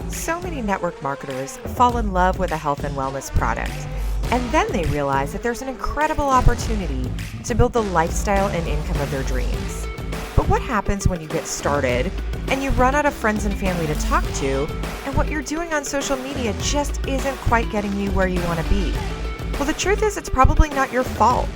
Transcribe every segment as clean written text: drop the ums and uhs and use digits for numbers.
So many network marketers fall in love with a health and wellness product, and then they realize that there's an incredible opportunity to build the lifestyle and income of their dreams. But what happens when you get started and you run out of friends and family to talk to, and what you're doing on social media just isn't quite getting you where you want to be? Well, the truth is, it's probably not your fault.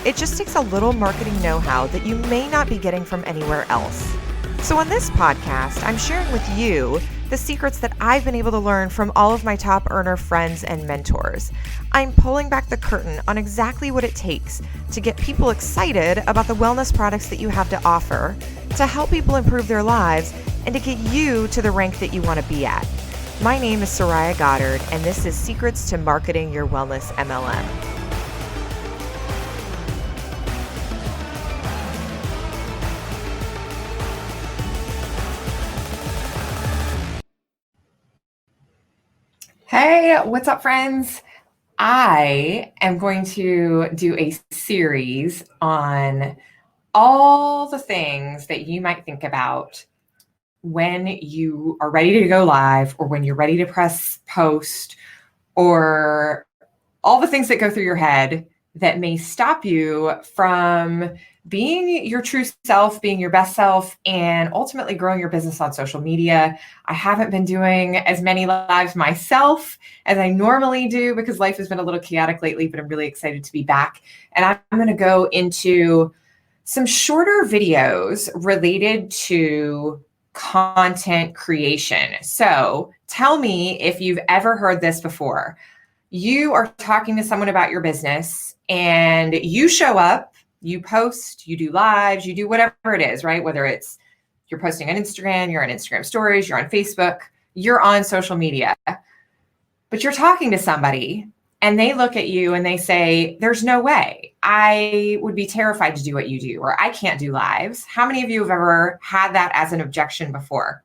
It just takes a little marketing know-how that you may not be getting from anywhere else. So on this podcast, I'm sharing with you the secrets that I've been able to learn from all of my top earner friends and mentors. I'm pulling back the curtain on exactly what it takes to get people excited about the wellness products that you have to offer, to help people improve their lives, and to get you to the rank that you want to be at. My name is Soraya Goddard, and this is Secrets to Marketing Your Wellness MLM. Hey, what's up, friends? I am going to do a series on all the things that you might think about when you are ready to go live, or when you're ready to press post, or all the things that go through your head that may stop you from being your true self, being your best self, and ultimately growing your business on social media. I haven't been doing as many lives myself as I normally do because life has been a little chaotic lately, but I'm really excited to be back. And I'm going to go into some shorter videos related to content creation. So tell me if you've ever heard this before. You are talking to someone about your business and you show up, you post, you do lives, you do whatever it is, right? Whether it's you're posting on Instagram, you're on Instagram stories, you're on Facebook, you're on social media, but you're talking to somebody and they look at you and they say, there's no way. I would be terrified to do what you do, or I can't do lives. How many of you have ever had that as an objection before?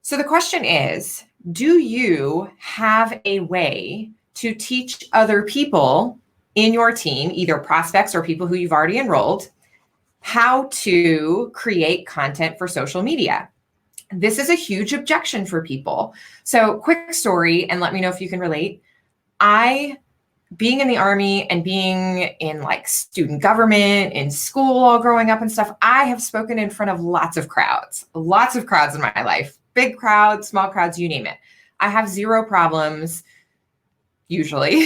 So the question is, do you have a way to teach other people in your team, either prospects or people who you've already enrolled, how to create content for social media? This is a huge objection for people. So quick story, and let me know if you can relate. Being in the Army and being in like student government, in school, all growing up and stuff, I have spoken in front of lots of crowds in my life, big crowds, small crowds, you name it. I have zero problems, usually.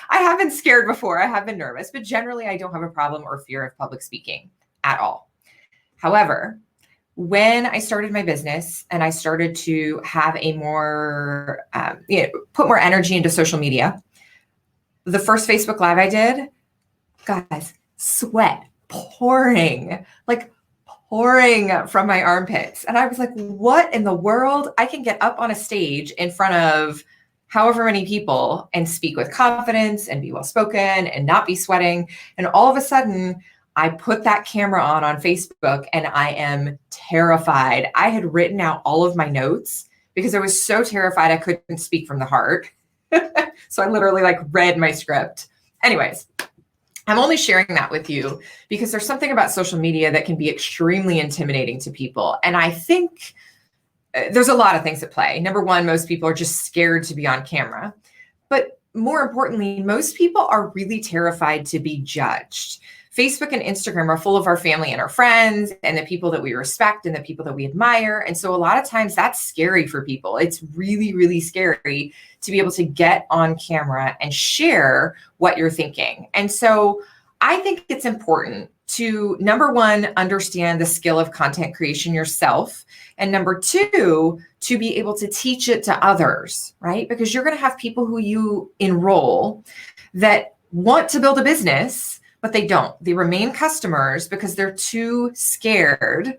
I have been scared before, I have been nervous, but generally I don't have a problem or fear of public speaking at all. However, when I started my business and I started to have a more, put more energy into social media, the first Facebook Live I did, guys, sweat pouring from my armpits. And I was like, what in the world? I can get up on a stage in front of however many people and speak with confidence and be well-spoken and not be sweating. And all of a sudden, I put that camera on Facebook and I am terrified. I had written out all of my notes because I was so terrified I couldn't speak from the heart. So I literally read my script. Anyways, I'm only sharing that with you because there's something about social media that can be extremely intimidating to people. And I think there's a lot of things at play. Number one, most people are just scared to be on camera. But more importantly, most people are really terrified to be judged. Facebook and Instagram are full of our family and our friends and the people that we respect and the people that we admire. And so a lot of times that's scary for people. It's really, really scary to be able to get on camera and share what you're thinking. And so I think it's important to, number one, understand the skill of content creation yourself. And number two, to be able to teach it to others, right? Because you're going to have people who you enroll that want to build a business, but they don't. They remain customers because they're too scared.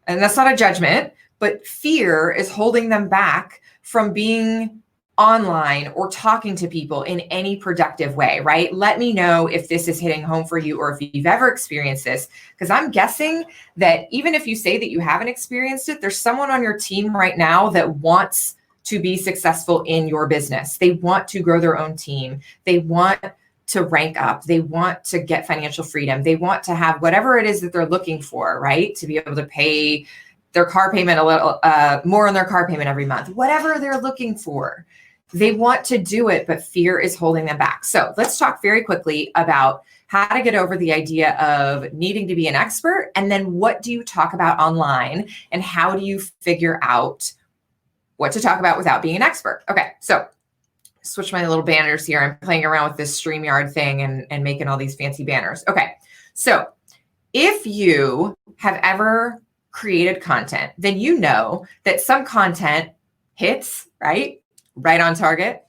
And that's not a judgment, but fear is holding them back from being online or talking to people in any productive way, right? Let me know if this is hitting home for you or if you've ever experienced this, because I'm guessing that even if you say that you haven't experienced it, there's someone on your team right now that wants to be successful in your business. They want to grow their own team. They want to rank up. They want to get financial freedom. They want to have whatever it is that they're looking for, right? To be able to pay their car payment a little more on their car payment every month, whatever they're looking for. They want to do it, but fear is holding them back. So let's talk very quickly about how to get over the idea of needing to be an expert. And then what do you talk about online and how do you figure out what to talk about without being an expert? Okay, so switch my little banners here. I'm playing around with this StreamYard thing and making all these fancy banners. Okay, so if you have ever created content, then you know that some content hits, right on target.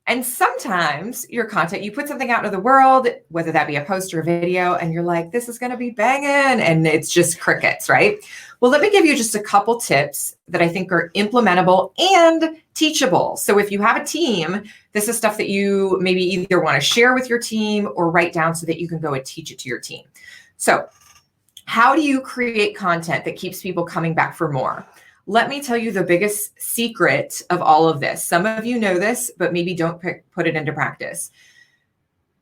And sometimes your content, you put something out into the world, whether that be a post or a video, and you're like, this is going to be banging, and it's just crickets, right? Well, let me give you just a couple tips that I think are implementable and teachable. So if you have a team, this is stuff that you maybe either want to share with your team or write down so that you can go and teach it to your team. So how do you create content that keeps people coming back for more? Let me tell you the biggest secret of all of this. Some of you know this, but maybe don't put it into practice.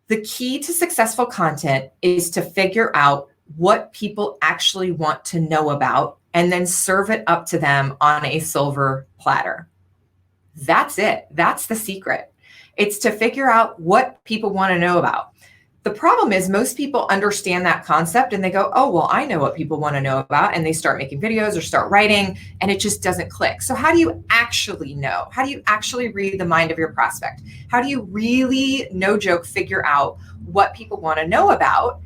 The key to successful content is to figure out what people actually want to know about and then serve it up to them on a silver platter. That's it. That's the secret. It's to figure out what people want to know about. The problem is most people understand that concept and they go, oh, well, I know what people want to know about. And they start making videos or start writing and it just doesn't click. So how do you actually know? How do you actually read the mind of your prospect? How do you really, no joke, figure out what people want to know about?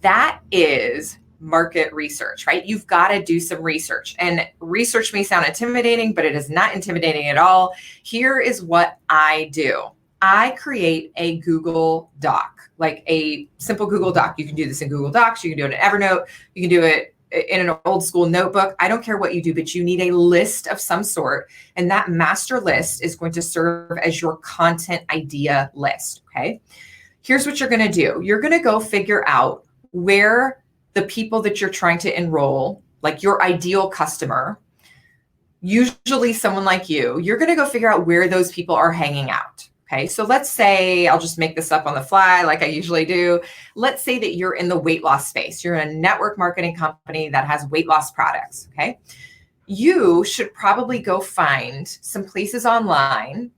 That is market research, right? You've got to do some research, and research may sound intimidating, but it is not intimidating at all. Here is what I do. I create a Google Doc, like a simple Google Doc. You can do this in Google Docs. You can do it in Evernote. You can do it in an old school notebook. I don't care what you do, but you need a list of some sort. And that master list is going to serve as your content idea list. Okay. Here's what you're going to do. You're going to go figure out where the people that you're trying to enroll, like your ideal customer, usually someone like you're going to go figure out where those people are hanging out. Okay, so let's say, I'll just make this up on the fly like I usually do. Let's say that you're in the weight loss space. You're in a network marketing company that has weight loss products, okay? You should probably go find some places online,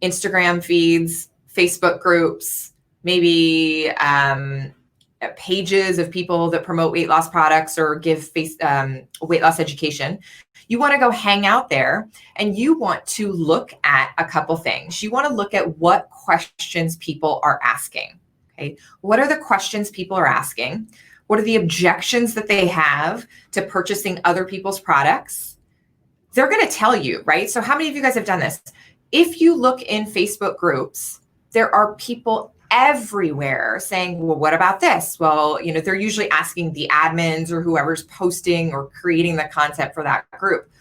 Instagram feeds, Facebook groups, maybe pages of people that promote weight loss products or give weight loss education. You want to go hang out there and you want to look at a couple things. You want to look at what questions people are asking. Okay. What are the questions people are asking? What are the objections that they have to purchasing other people's products? They're going to tell you, right? So how many of you guys have done this? If you look in Facebook groups, there are people everywhere saying, well, what about this? Well, they're usually asking the admins or whoever's posting or creating the content for that group.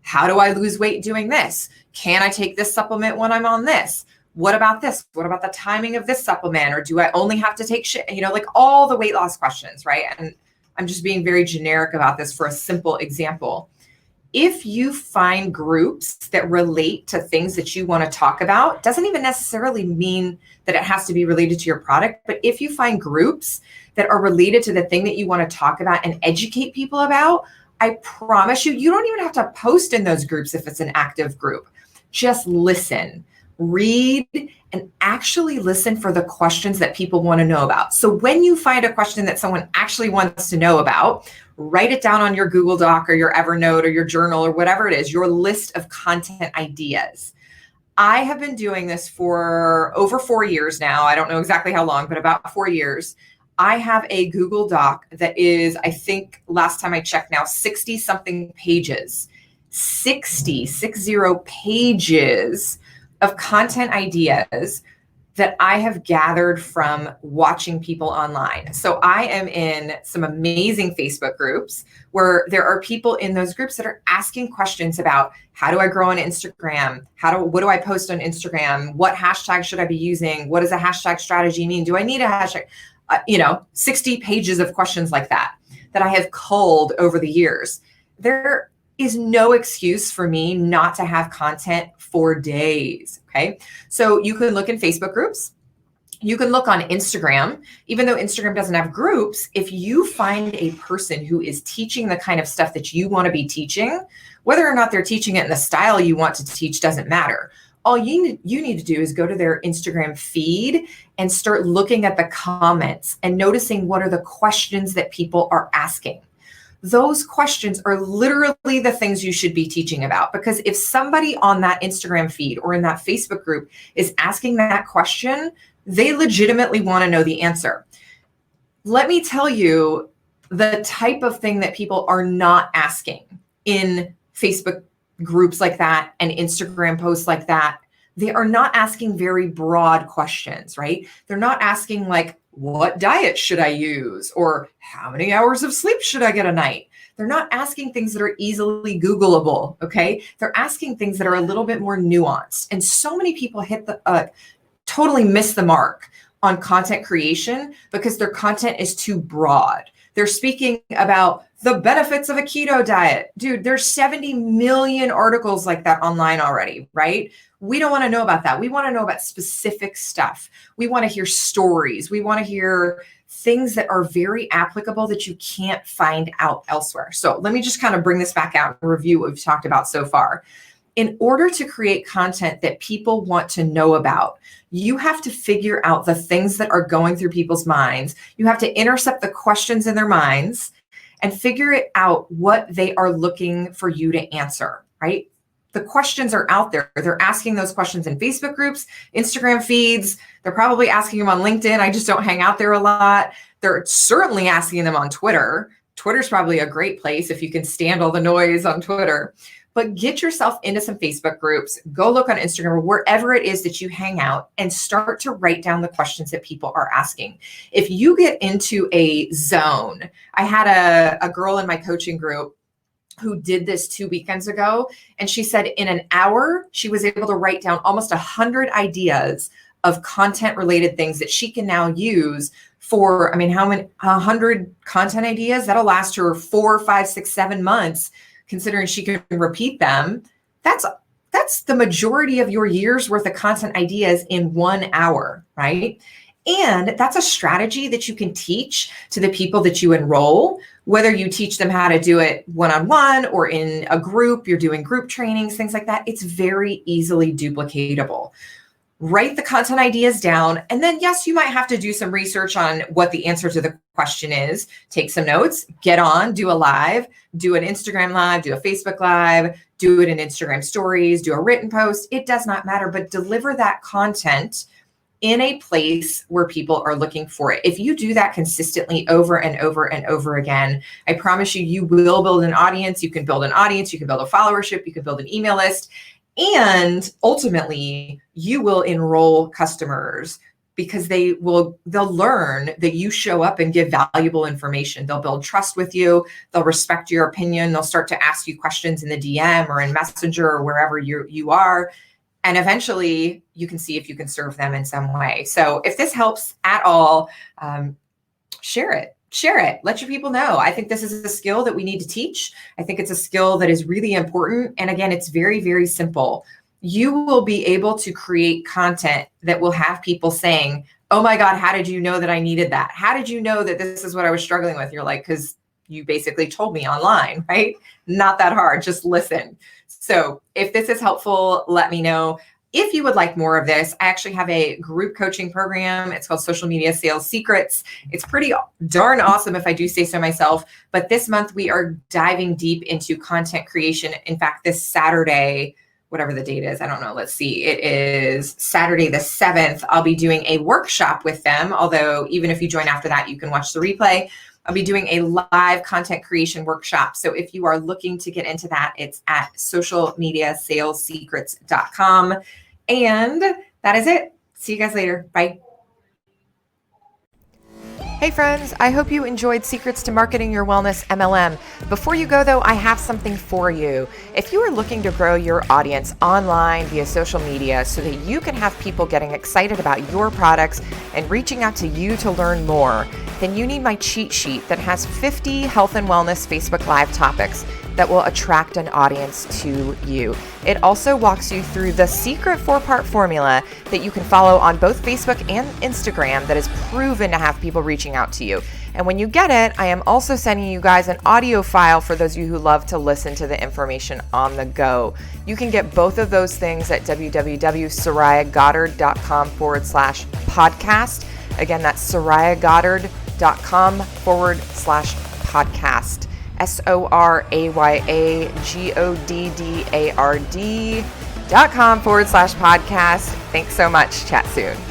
How do I lose weight doing this? Can I take this supplement when I'm on this? What about this? What about the timing of this supplement? Or do I only have to take like all the weight loss questions, right? And I'm just being very generic about this for a simple example. If you find groups that relate to things that you want to talk about, doesn't even necessarily mean that it has to be related to your product, but if you find groups that are related to the thing that you want to talk about and educate people about, I promise you, you don't even have to post in those groups if it's an active group. Just listen, read, and actually listen for the questions that people want to know about. So when you find a question that someone actually wants to know about, write it down on your Google Doc or your Evernote or your journal or whatever it is, your list of content ideas. I have been doing this for over 4 years now. I don't know exactly how long, but about 4 years. I have a Google Doc that is, I think last time I checked now, 60 something pages, 60 pages of content ideas that I have gathered from watching people online. So I am in some amazing Facebook groups where there are people in those groups that are asking questions about how do I grow on Instagram? What do I post on Instagram? What hashtag should I be using? What does a hashtag strategy mean? Do I need a hashtag? 60 pages of questions like that I have culled over the years. There is no excuse for me not to have content for days. Okay. So you can look in Facebook groups. You can look on Instagram, even though Instagram doesn't have groups. If you find a person who is teaching the kind of stuff that you want to be teaching, whether or not they're teaching it in the style you want to teach doesn't matter. All you need to do is go to their Instagram feed and start looking at the comments and noticing what are the questions that people are asking. Those questions are literally the things you should be teaching about, because if somebody on that Instagram feed or in that Facebook group is asking that question, they legitimately want to know the answer. Let me tell you the type of thing that people are not asking in Facebook groups like that and Instagram posts like that. They are not asking very broad questions, right? They're not asking like, what diet should I use? Or how many hours of sleep should I get a night? They're not asking things that are easily Googleable, okay? They're asking things that are a little bit more nuanced. And so many people totally miss the mark on content creation because their content is too broad. They're speaking about the benefits of a keto diet. Dude, there's 70 million articles like that online already, right? We don't want to know about that. We want to know about specific stuff. We want to hear stories. We want to hear things that are very applicable that you can't find out elsewhere. So let me just kind of bring this back out and review what we've talked about so far. In order to create content that people want to know about, you have to figure out the things that are going through people's minds. You have to intercept the questions in their minds and figure it out what they are looking for you to answer, right? The questions are out there. They're asking those questions in Facebook groups, Instagram feeds. They're probably asking them on LinkedIn. I just don't hang out there a lot. They're certainly asking them on Twitter. Twitter's probably a great place if you can stand all the noise on Twitter. But get yourself into some Facebook groups, go look on Instagram or wherever it is that you hang out and start to write down the questions that people are asking. If you get into a zone, I had a girl in my coaching group who did this 2 weekends ago. And she said in an hour, she was able to write down almost 100 ideas of content related things that she can now use for, how many, 100 content ideas that'll last her 4, 5, 6, 7 months. Considering she can repeat them, that's the majority of your year's worth of content ideas in 1 hour, right? And that's a strategy that you can teach to the people that you enroll, whether you teach them how to do it one-on-one or in a group, you're doing group trainings, things like that. It's very easily duplicatable. Write the content ideas down. And then, yes, you might have to do some research on what the answer to the question is. Take some notes, get on, do a live, do an Instagram live, do a Facebook live, do it in Instagram stories, do a written post. It does not matter, but deliver that content in a place where people are looking for it. If you do that consistently over and over and over again, I promise you, you will build an audience. You can build an audience, you can build a followership, you can build an email list. And ultimately, you will enroll customers because they'll learn that you show up and give valuable information. They'll build trust with you. They'll respect your opinion. They'll start to ask you questions in the DM or in Messenger or wherever you are. And eventually, you can see if you can serve them in some way. So if this helps at all, share it. Share it. Let your people know. I think this is a skill that we need to teach. I think it's a skill that is really important. And again, it's very, very simple. You will be able to create content that will have people saying, oh my God, how did you know that I needed that? How did you know that this is what I was struggling with? You're like, because you basically told me online, right? Not that hard. Just listen. So if this is helpful, let me know. If you would like more of this, I actually have a group coaching program. It's called Social Media Sales Secrets. It's pretty darn awesome if I do say so myself. But this month we are diving deep into content creation. In fact, this Saturday, whatever the date is, I don't know. Let's see. It is Saturday the 7th. I'll be doing a workshop with them. Although even if you join after that, you can watch the replay. I'll be doing a live content creation workshop. So if you are looking to get into that, it's at socialmediasalessecrets.com. And that is it. See you guys later. Bye. Hey friends, I hope you enjoyed Secrets to Marketing Your Wellness MLM. Before you go though, I have something for you. If you are looking to grow your audience online via social media so that you can have people getting excited about your products and reaching out to you to learn more, then you need my cheat sheet that has 50 health and wellness Facebook Live topics. that will attract an audience to you. It also walks you through the secret 4-part formula that you can follow on both Facebook and Instagram that is proven to have people reaching out to you. And when you get it, I am also sending you guys an audio file for those of you who love to listen to the information on the go. You can get both of those things at www.sorayagoddard.com/podcast. Again, that's sorayagoddard.com/podcast. SORAYAGODDARD.com/podcast. Thanks so much. Chat soon.